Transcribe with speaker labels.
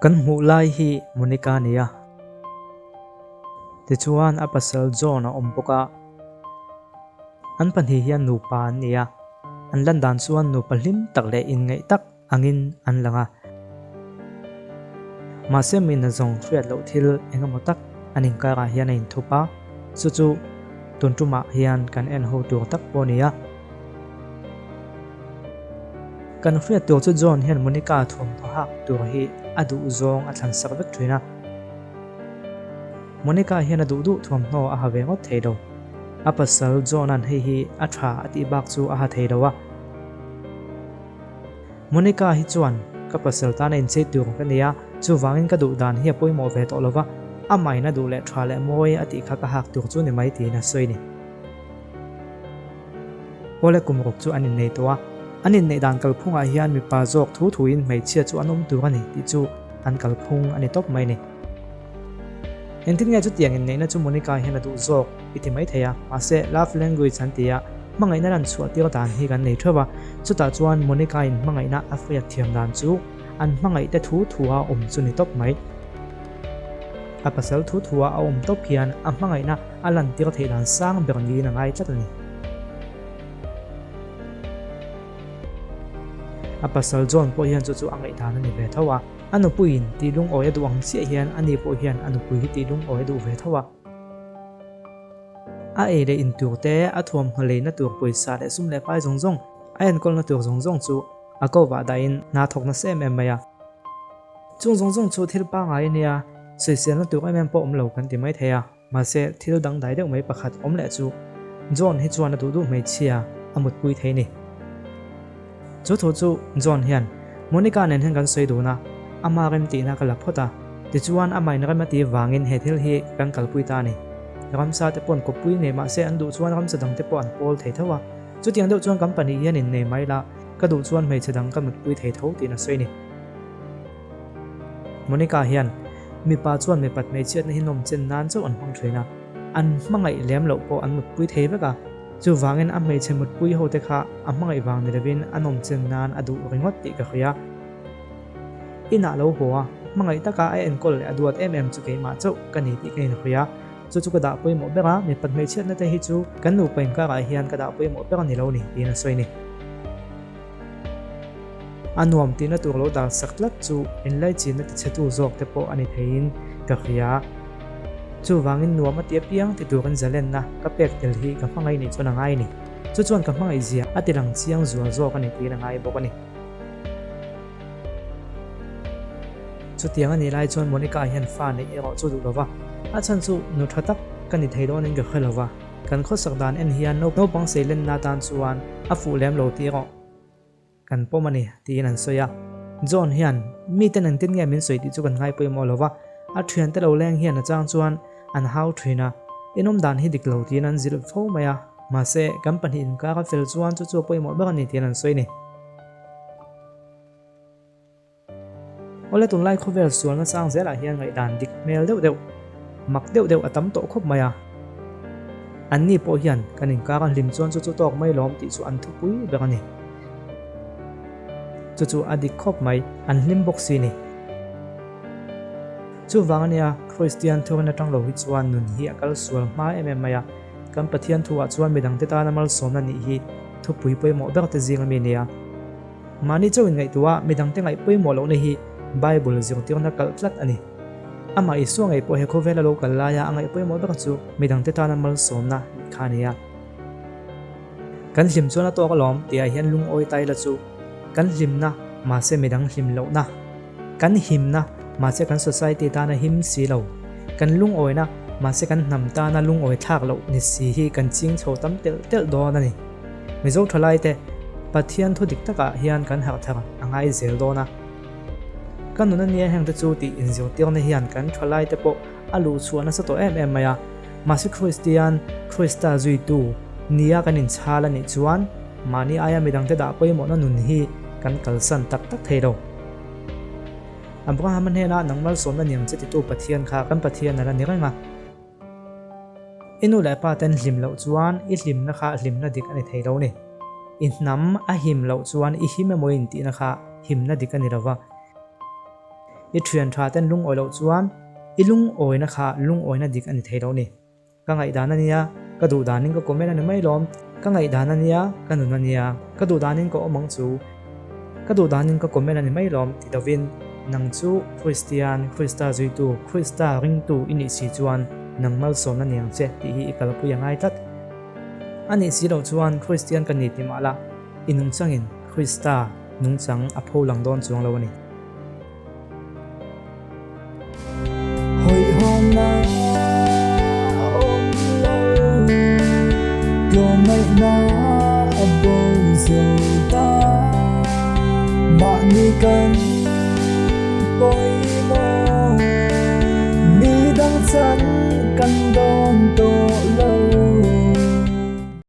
Speaker 1: Kan hmuh lai hi Monica nia tichuan a pasal John a awm bawk a an pahnih hian nupa an ni a an lan dan chuan nupa hlim tak le in ngei tak angin an langa mahse min a zawng hriat lo thil engemaw tak an inkara hian a in thupa chu tuntumah hian kan en ho tur tak pawh ni a kan hriat tur chu John hian Monica thum hak tur hi a duh zawng a thlan sak vek thin a Monica hian a duh thuam hnaw a ha ve ngot thei do a pasal John an hei hi a tha a ti bak chu a ha thei do a Monica hi chuan ka pasal tan in chei tur ka nia chu wangin ka duh dan hi a poimo ve to lova a maina du le tha le moi a ti kha ka hak tur chu ni mai ti na soi ni pole kumruk chu anin nei to a anin nei dan kalphunga hian mi pa jok thu in meichhia chu anom tur ani ti chu an kalphung ani top mai ni entin nge chu tiang in nei na chu Monica hian a du jok iti mai theya ase love language an tia mangai na ran chu atir dan hi kan nei thawa chuta chuan Monica in mangai na afria thiam dan chu an mangai te thu a chu ni top mai a pasal thu a top hian a mangai na alan tir thei dan sang berni na ngai chatani a pasal John po hian chu angai dan ani ve thawa anu puin ti lung oi adu ang sia hian ani po hian anu pui ti lung oi adu ve thawa a ere in turte a thuam hlei na tur poisa le sum le pai zongjong a en kol na tur zongjong chu a ko wa da in na thok na sem em maya chung zongjong chu thil pa ngai nia sesial na tur em po om lo kan ti mai theya ma se thil dang dai deuh mai pakhat om le chu John hi chuan a du mai chia amut pui thei ni chu John hian Monica nen hen kan sei du na ama rem ti na kala phota ti chuan amai na kan ti wangin he thil hi kan kalpui ta ni ramsa te pon ko pui ne ma se an du chuan ram sadang te pon pol thei thawa chu tiang deuh chuan company hian in nei mai la ka du chuan mei chadang kan mut pui thei tho ti na sei ni Monica hian mi pa chuan me pat mei chiat na hinom chen nan chu an hmang threina an hmangai lem lo po an mut pui thei beka chu wangin a mei che mut pui ho te kha a hmangai wang ni levin anom chen nan adu ringot ti ka khia ina lo hoa mangai taka ai en kol le aduat chu ke ma chau kani ti ke khia chu ka da poi mo bera me pat mei chiat na te hi chu kan nu pen ka rai hian ka da poi mo bera ni lo ni ti na soi ni anuam ti na tur lo da saklat chu in lai chin na ti chetu zok te po ani thein ka khia chu wangin nuam a tiap piang ti tur kan zalen na ka pek tel hi ka hmangai ni chuna ngai ni chu chuan ka hmangai zia atirang chiang zuwa zok ani ti na ngai bok ani chu tiang ani lai chuan Monica hian fa nei ero chu du lova a chan chu nu thatak kan ni theilon in ga khelova kan kho sak dan en hian no pang selen na tan chuan a fu lem lo ti ro kan pomani ti nan soya John hian mi ten an tin nge min soi ti chu kan ngai poi mo lova a thian te lo leng hian a chang chuan an hau thina inom dan hi dik lo ti nan zil fo maya ma se company in ka fel chuan chu poi mo ba ni ti nan soi ni ole tun lai khovel sual na sang zela hian ngai dan dik mel deuh mak deuh atam to khop maya anni po hian kanin ka kan lim chuan chu tok mai lom ti chu an thu pui bekani chu adik khop mai an lim box si ni chu wangania Christian thurna tang lo hi chuan nun hi akal sual ma maya kan pathian thuwa chuan midang te ta namal somna ni hi thu pui poi mo ber te zinga mi nia mani chawin ngai tuwa midang te ngai poi mo lo ni hi Bible zong tir na kal tlat ani ama isu ngai po he khovela lo kal la ya angai poi mo ber chu midang te ta namal somna khania kan hlim chuan to ka lom tia hian lung oi tai la chu kan hlim na ma se midang hlim lo na kan him na ma se kan society ta na him si lo kan lung oi na ma se kan nam ta na lung oi thak lo ni si hi kan ching chho tam tel do na ni mi zo thalai te pathian thu dik taka hian kan har thar angai zel do na kan nuna nia hang te chu ti in zo tir na hian kan thalai te po alu chuana sa to maya ma se Christa zui tu nia kan in chala ni chuan mani aya midang te da poi mo na nun hi kan kalsan tak thei do Abraham he na nangmal som na niang cheti tu pathian kha kan pathian na ni nga inu la pa ten hlim lo chuan I hlim na kha hlim na dik ani thei lo ni in nam a him lo chuan I him mo in ti na kha him na dik ani rawa i thian tha ten lung oi lo chuan i lung oi na kha lung oi na dik ani thei lo ni ka ngai dan ania ka du danin ka comment ani mai lom ka ngai dan ania ka nun ania ka du danin ko omang chu ka du danin ka comment ani mai lom ti dawin nang chu Krista zui tu Krista ring tu ini si chuan nang mal som na niang che ti hi ikal pu yangai tat ani si lo chuan Christian kan ni ti mala inung changin Krista nung chang a pho lang don chuang lo ani
Speaker 2: hồi hôm nay ôm lâu rồi ngày na bồi dầu ta bạn đi cần bôi môi đi đắng chân căn đón tôi